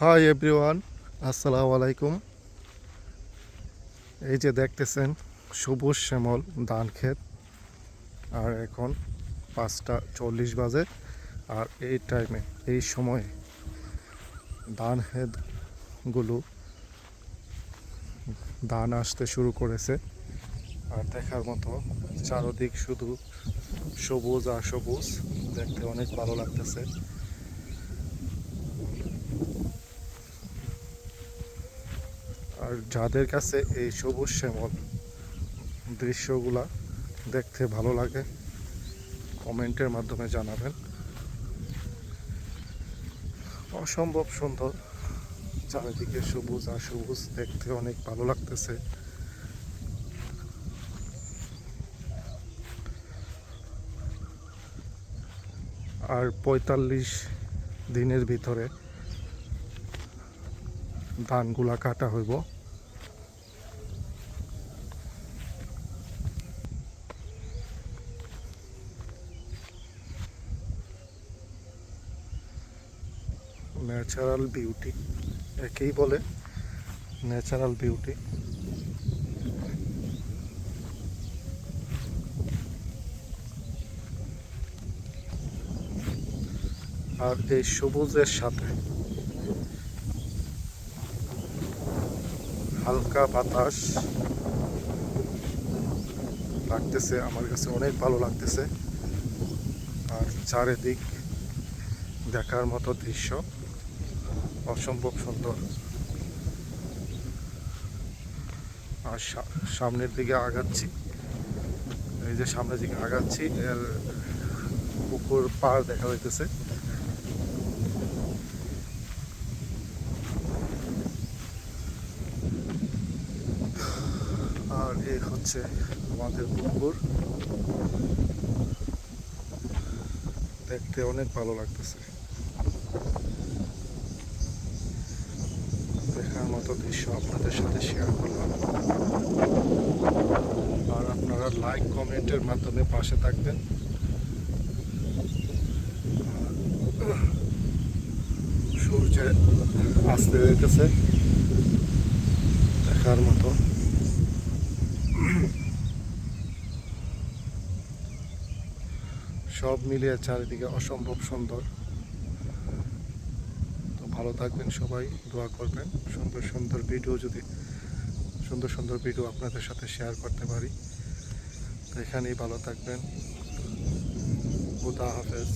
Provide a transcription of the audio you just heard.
Hi everyone, আসসালামু আলাইকুম। এই যে দেখতেছেন সবুজ শ্যামল ধান ক্ষেত। আর এখন 5টা 40 বাজে। আর এই টাইমে এই সময়ে ধান ক্ষেতগুলো ধান আসতে শুরু করেছে। আর দেখার মতো চারদিক শুধু সবুজ আর সবুজ, দেখতে অনেক ভালো লাগতেছে। আর যাদের কাছে এই সবুজ শ্যামল দৃশ্যগুলা দেখতে ভালো লাগে কমেন্টের মাধ্যমে জানাবেন। অসম্ভব সুন্দর, চারিদিকে সবুজ আর সবুজ, দেখতে অনেক ভালো লাগতেছে। আর 45 দিনের ভিতরে ধানগুলা কাটা হইব। ন্যাচারাল বিউটি, একেই বলে ন্যাচারাল বিউটি। আর এই সবুজের সাথে হালকা বাতাস লাগতেছে, আমার কাছে অনেক ভালো লাগতেছে। আর চারিদিক দেখার মতো দৃশ্য অসম্ভব সুন্দর। আর সামনের দিকে আগাচ্ছি, এই যে সামনের দিকে আগাচ্ছি, এর পুকুর পাড় দেখা যাইতেছে। আর এই হচ্ছে আমাদের পুকুর, দেখতে অনেক ভালো লাগতেছে। দেখার মতো দৃশ্য আপনাদের সাথে শেয়ার করলাম। আর আপনারা লাইক কমেন্টের মাধ্যমে পাশে থাকবেন। সূর্য আসতে যেতেছে, দেখার মতো। সব মিলিয়ে চারিদিকে অসম্ভব সুন্দর। তো ভালো থাকবেন সবাই, দোয়া করবেন সুন্দর সুন্দর ভিডিও, যদি সুন্দর সুন্দর ভিডিও আপনাদের সাথে শেয়ার করতে পারি। তো এখানেই ভালো থাকবেন। খুদা হাফেজ।